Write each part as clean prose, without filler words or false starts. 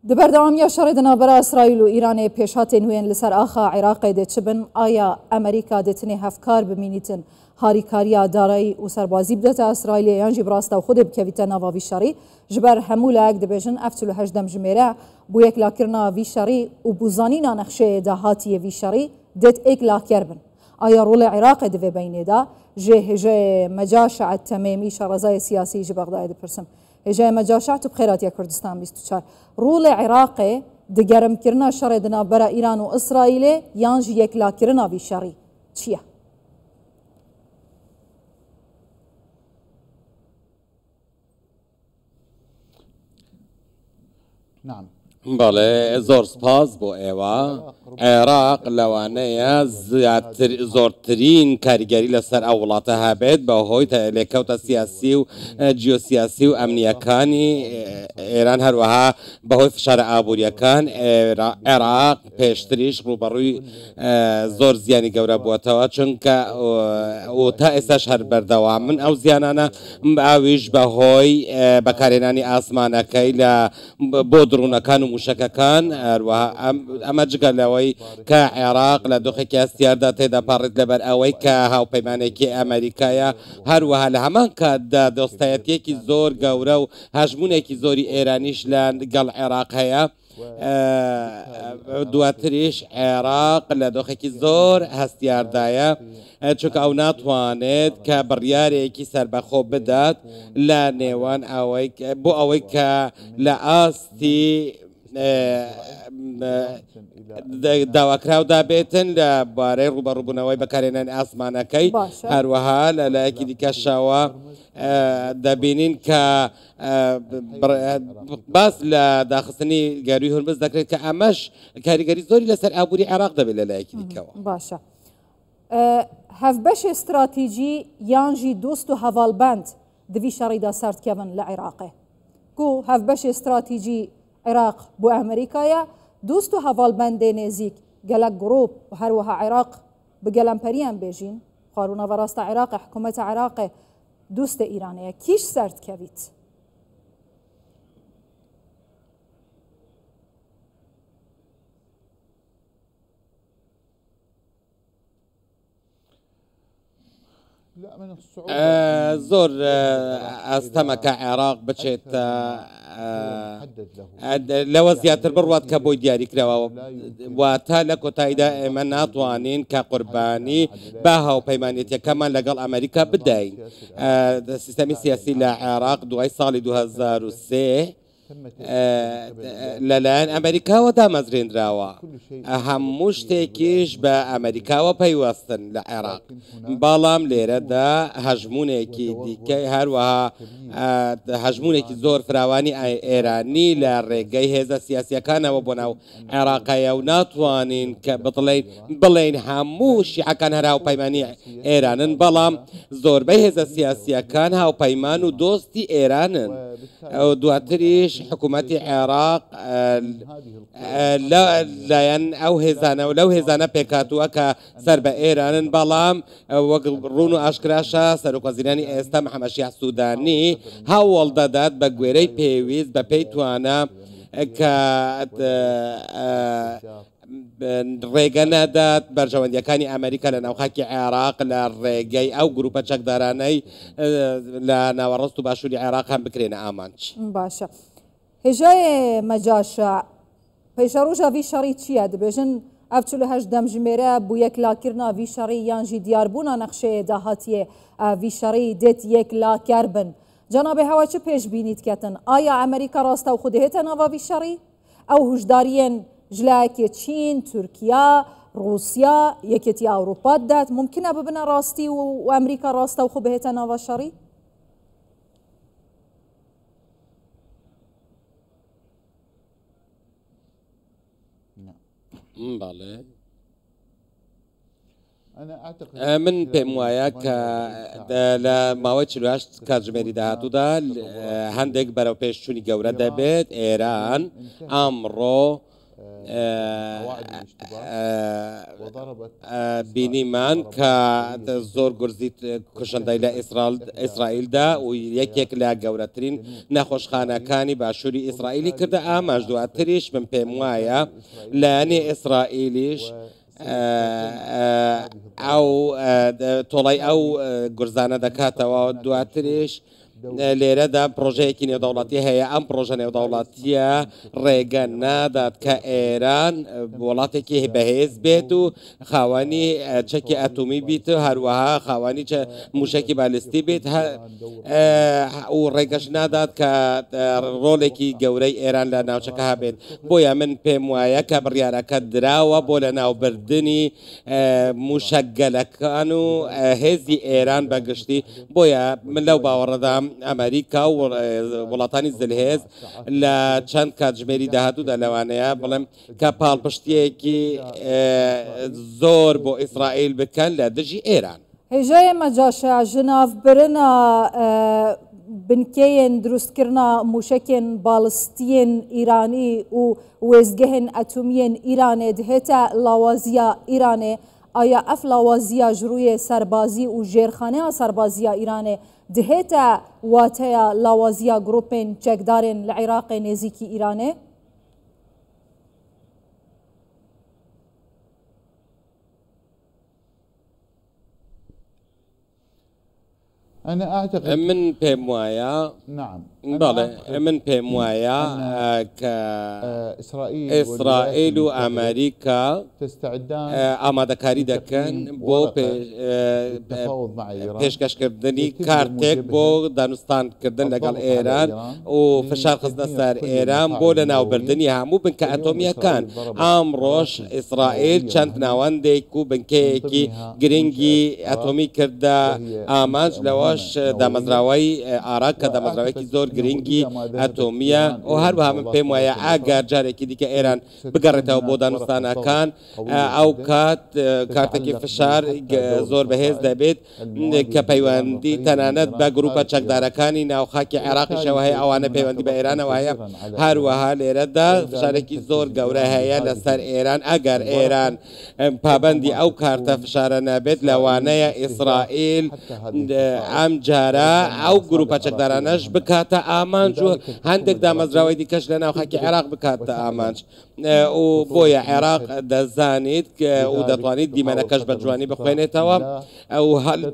دبردامی شردنا برای اسرائیل و ایران پیشات نوین لسر آخا عراق دچبن آیا امریکا دتنه هفکار بمینیتن هاریکاریا دارایی و سربازی بدت اسرائیل یانجی براستا و خود بکویتن نواوی شری جبر همولاک دبیجن افتلو هجدم جمیره بو یک لاکرنا وی شری و بوزانینا نخشه دهاتی وی شری دت ایک لاکر بن آیا رول عراق دوی بینه دا جه مجاشع التمامی شرزای سیاسی جبغداد پرسم هجای مجاشعت بخيرات يا كردستان 24 رول عراق دگرم کرنا شر دنا برا ایران و اسرائیل یانج یک لا کرنا وی شری چیه؟ نعم بله زور سپاس بو ایوا عراق لوانه زورترین کاریگری لسر اولاتها بید با هوی تلیکوت سیاسی و جیوسیاسی و امنیکانی ایران هر وها با هوی فشار آبوریکان عراق پیشتریش روبروی زور زیانی گوره بوتوا چونکه و تا استش هر بردوامن او زیانانا اویش با هوی بکارینانی آسمانکی لبودرونکان و مشککان اما جگل اوی که عراق لدوخی که استیارده تیدا پارد لبر اوی که هاو پیمانه که امریکایا هر وها لهمان که دوستایتی که زور گوره و هجمونه که زوری ایرانیش لگل عراق هیا دواتریش عراق لدوخی که زور هستیاردایا چونکه او ناتوانید که بریاری که سر بخو بداد لنیوان اوی بو اوی که لآستی داواکراو دابێتن لە بارەی ڕوبەڕووبوونەوەی بەکارهێنانی ئاسمانەکەی هەروەها لەلایەکی دیکەشەوە دەبینین کە باس لە داخستنی گەروی هورمز دەکرێت کە ئەمەش کاریگەری زۆری لەسەر ئابووری عێراق دەبێت لەلایەکی دیکەوە. باشە هەفبەش استراتیجی یانژی دۆست و هەواڵبەند دوی شەڕیدا سەردکەون لە عێراقێ کو هەفبەش استراتیجی عراق بو امریکایا دوست و هەواڵبەندێ نێزیک گەلک گرۆپ و هەروەها عێراق بگەلەمپەریان بێژین خوارونا وەڕاستە عێراق حکوومەتە عێراق دوستە ئیرانەیە کیش سەردکەویت؟ زۆر ئەستەمە کە عێراق بچێت لەوە زیاتر بڕوات کە بۆی دیاریکراوە واتە لە کۆتاییدا ئێمە ناتوانین کە قوربانی با هاوپەیمانێتیەکەمان لەگەڵ ئەمریکا بداین. سیستەمی سیاسی لە عێراق دوای ساڵی 2003 لەلایەن ئەمریکاوە دامەزرێنراوە هەموو شتێکیش بە ئەمریکاوە پەیوەستن لە عێراق بەڵام لێرەدا هەژمونێکی دیکەی هەروەها هەژمونێکی زۆر فراوانی ئێرانی لە ڕێگەی هێزە سیاسیەکانەوە بۆ ناو عێراقەیە و ناتوانین کە بڵێن هەموو شیعەکان هەر هاوپەیمانی ئێرانن بەڵام زۆربەی هێزە سیاسیەکان هاوپەیمان و دۆستی ئێرانن دواتریش حکوومەتی عێراق لایەن ئەو هێزانە و لەو هێزانە پێکاتووە کە سەر بە ئێرانن بەڵام وەک ڕوون و ئاشکراشە سەرۆکوەزیرانی ئێستا محەممەد شیع سوودانی هەوڵ دەدات بە گوێرەی پێویست بە پێی توانە کە ڕێگە نەدات بەرژەوەندیەکانی ئەمریکا لە ناوخاکی عێراق لە ڕێگەی ئەو گروپە چەکدارانەی لە ناوەڕست و باشووری عێراق هەم بکرێنە ئامانج. باشە هێژای مەجاشە پەیشەڕۆژە وی شەڕی چییە دەبێژن ئەفچلو هەژدەم ژمێرە بوو یەک لاکردنا وی شەڕی یانژی دیاربوونا نەخشەیە داهاتیە وی شەڕی دێت یەک لاکار بن جەنابێ هەوا چه پێش بینیت کەتن ئایا ئەمریکا ڕاستە و خودهێتە ناوا وی شەڕی ئەو هوشداریەن جلایەکی چین تورکیا رووسیا یەکێتی ئەوروپا دات ممکنە ببنە ڕاستی و ئەمریکا ڕاستە و خو بهێتە ناوا شەڕی؟ بەڵێ من پێم وایە کە لە ماوەی 48 کاتژمێری داهاتوودا هەندێک بەرەو پێشچوونی گەورە دەبێت ئێران ئەمڕۆ بینیمان کە زۆر گورزیت کوشندەی لە ئیسرائیلدا و یەکێک لە گەورەترین نەخۆشخانەکانی باشووری ئیسرائیلی کردە ئاماژ دواتریش من پێم وایە لایەنێ ئیسرائیلیش ئەو تۆڵی ئەو گورزانە دەکاتەوە دواتریش لێرەدا پرۆژەیەکی نێودەوڵەتی هەیە ئەم پرۆژە نێودەوڵەتیە ڕێگە نادات کە ئێران وڵاتێکی بەهێز بێت و خاوەنی چەکی ئەتۆمی بیت و هەروەها خاوەنی موشکی بالیستی بێت و ڕێگەش نادات کە ڕۆڵێکی گەورەی ئێران لە ناوچەکە هەبێت بۆیە من پێم وایە کە بڕیارەکە دراوە بۆ لە ناوبردنی موشەگەلەکان و هێزی ئێران بەگشتی بۆیە من لەو باوەڕەدام ئەمریکا و وڵاتانی زلهێز لە چەند کاتژمێری داهاتوودا لەوانەیە بڵێم کە پاڵپشتیەکی زۆر بۆ ئیسرائیل بکەن لە دژی ئێران. هێژەیە مەجاشە ژناف برنە بنکەیەن دروستکردنا موشکên balistiyên îranî û wêzgehên etomiyên Îranê dihête lawaziya Îranê aya ev lawaziya ji rûyê serbazî û jêrxaneya serbaziya Îranê dihête wateya lawaziya grûpên çekdarên li Iraqê nêzîkî Îranê? أنا أعتقد من پێم وایە بەڵێ من پێم وایە کە ئیسرائیل و ئەمریکا ئامادەکاری دەکەن بۆ پێشکەشکردنی کارتێک بۆ دانوستانکردن لەگەڵ ئێران و فشار خستنە سەر ئێران بۆ لە ناوبردنی هەموو بنکە ئەتۆمیەکان. ئەمڕۆژ ئیسرائیل چەند ناوەندێک و بنکەیەکی گرنگی ئەتۆمی کردە ئامانج لەوەش دامەزراوەی عێراق کە دامەزراوەیەکی زۆر گرنگی ئەتۆمیە و هەروەها من پێم وایە ئاگار جارێکی دیکە ئێران بگەڕێتەوە بۆ دانوستانەکان ئەو کارتێکی فشار زۆر بەهێز دەبێت کە پەیوەندی تەنانەت بە گروپە چەکدارەکانی ناوخاکی عێراقیشەوە هەیە ئەوانە پەیوەندی بە ئێرانەوە هەیە. هەروەها لێرەدا فشارێکی زۆر گەورە هەیە لەسەر ئێران ئەگەر ئێران پابەندی ئەو کارتە فشارە نەبێت لەوانەیە ئیسرائیل ئەم جارە ئەو گروپە چەکدارانەش بکاتە ئامانج و هەندێک دامەزراوەی دیکەش لە ناوخاکی عێراق بکاتە ئامانج و بۆیە عێراق دەزانێت و دەتوانێت دیمەنەکەش بە جوانی بخوێنێتەوە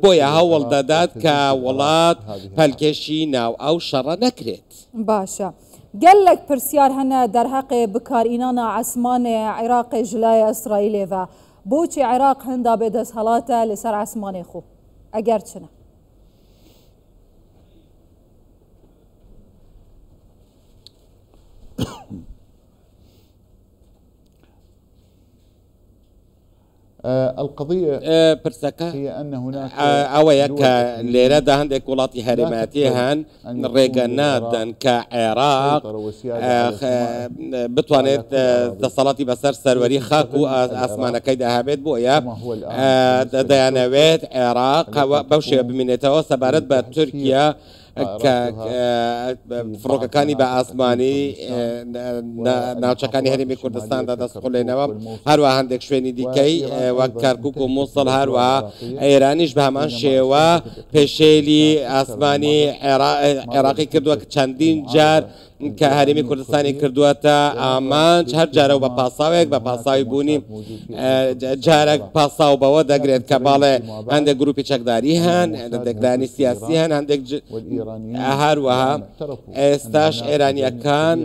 بۆیە هەوڵ دەدات کە وڵات پەلکێشی ناو ئەو شەڕە نەکرێت. باشە gelek pirsiyar hene derheqê bikarînana esmanê Iraqê ji laya İsraîlê ve boçî Iraq hinda bêdesthelate li ser esmanê xwe eger çi ne? القضية هي أن هناك ئەوەیە کە لێرەدا هەندێک وڵاتی هەرێمەتی هەن ڕێگە نادەن کە عێراق بتوانێت دەسەڵاتی بەسەر سەروەری خاک و ئاسمانەکەی داهابێت بۆیە دەیانەوێت عێراق بەو شێوە بمێنێتەوە سەبارەت بە تورکیا کە فڕۆکەکانی بە ئاسمانی ناوچەکانی هەرێمی کوردستاندا دەستخولێنەوە هەروە هەندێک شوێنی دیکەی وەک کەرکووک و مووسڵ هەروە ئێرانیش بە هەمان شێوە پێشێلی ئاسمانی عێراقی کردووە کە چەندین جار کە هەرێمی کوردستانی کردووەتە ئامانج هەر جارە و بە پاساوێک بە پاساوی بوونی جارێک پاساو بەوە دەگرێت کە باڵێ هەندێک گروپی چەکداری هەن هەندێکلانی سیاسی هەن هەندێک هەروەها ئێستاش ئێرانیەکان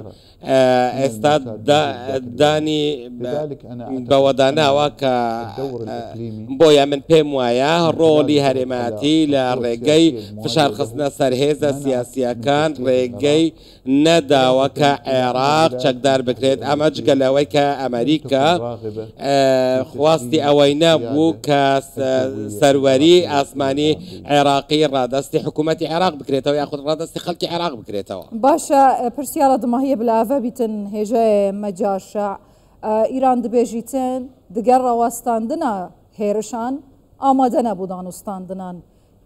ئێستا دانی بەوەداناوە کە بۆیە من پێم وایە ڕۆلی هەرێمەتی لە ڕێگەی فشارخستنە سەرهێزە سیاسیەکان ڕێگەی نەداوە کە عێراق چەکدار بکرێت ئەمە جگەلەوەی کە ئەمریکا خواستی ئەوەی نەبوو کە سەروەری ئاسمانی عێراقی ڕادستی حکوومەتی عێراق بکرێتەوە یاخود ڕادستی خەڵکی عێراق بکرێتەوە. باشە پرسیارە دماهیە بلاڤە بیتن هێژەیە مەجاشە ئیران دبێژیتن دگەر ڕەوەستاندنە هێرشان ئامادە نەبوو دانوستاندنان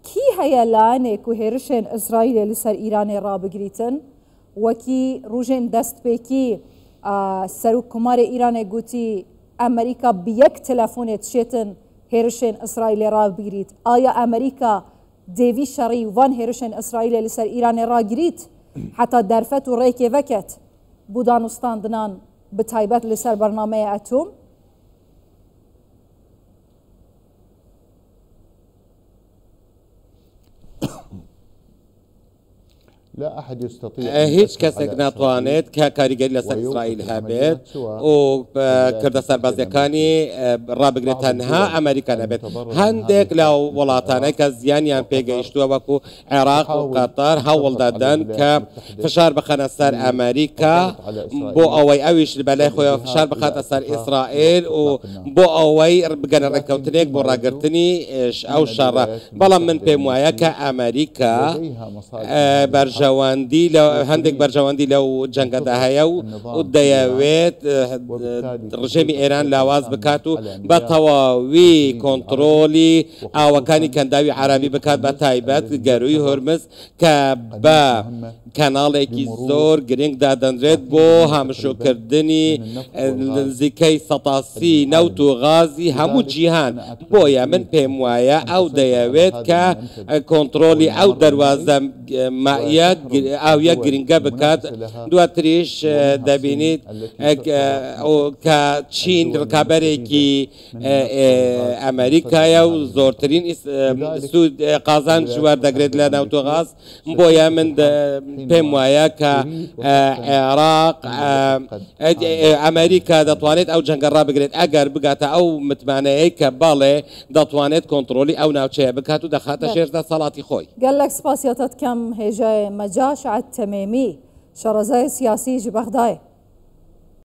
کی هەیە لایەنێک و هێرشێن ئیسرائیلێ لەسەر ئیرانێ ڕابگریتن وەکی ڕوژێن دەستپێکی سەرۆک کۆمارێ ئیرانێ گوتی ئەمریکا بەیەک تەلەفۆنێ تشێتن هێرشên ئیسرائیلێ ڕابگریت ئایا ئەمریکا دێوی شەڕی وان هێرشên ئیسرائیلێ لەسەر ئیرانێ ڕاگریت حتا دەرفەت و ڕێکێ veket بۆ دانوستاندنان بتایبەت لەسەر بەرنامەیە ئەتۆم لا أحد يستطيع هیچ کەسێک ناتوانێت کە کاریگەری لەسەر ئیسرائیل هەبێت و کردە سەربازیەکانی ڕابگرێت تەنها ئەمریکا نەبێت هەندێک لە وڵاتانەی کە زیانیان پێگەیشتووە وەکو عێراق و قەتەر هەوڵ دەدەن کە فشار بخەنە سەر ئەمریکا بۆ ئەوەی ئەویش بەلای خۆیەوە فشار بخاتە سەر ئیسرائیل و بۆ ئەوەی بگەنە ڕێککەوتنێک بۆ ڕاگررتنی ئەو شەڕە بەڵام من پێم وایە کە ئەمریکا بەرژەوەندی هەندێک بەرژەوەندی لەو جەنگەدا هەیە و دەیەوێت ڕژێمی ئێران لاواز بکات و بە تەواوی کۆنتترۆلی ئاوەکانی کەنداوی عربی بکات بە تایبەت گەروی هورمز کە بە کەناڵێکی زۆر گرنگ دادەنرێت بۆ هامشۆکردنی نزیکەی سەتاسی نەوت و غازی هەموو جیهان بۆیە من پێم وایە ئەو دەیەوێت کە کۆنتترۆلی ئەو دەواازە ئاویە گرنگە بکات دواتریش دەبینیت کە چین ڕکابەرێکی ئەمریکایە و زۆرترین قازان جوار دەگرێت لە ناوتۆغاز بۆیە من پێم وایە کە عێراق ئەمریکا دەتوانێت ئەو جەنگە ڕابگرێت ئەگەر بگاتە ئەو متمانەیە کە باڵێ دەتوانێت کۆنتترۆلی ئەو ناوچەیە بکات و دەخاتە ژێردە سەڵاتی خۆی گەلێک سپاسیاتت کەم هێژای مەجاش عەتەمێمی شەڕەزای سیاسی ji Bexdayê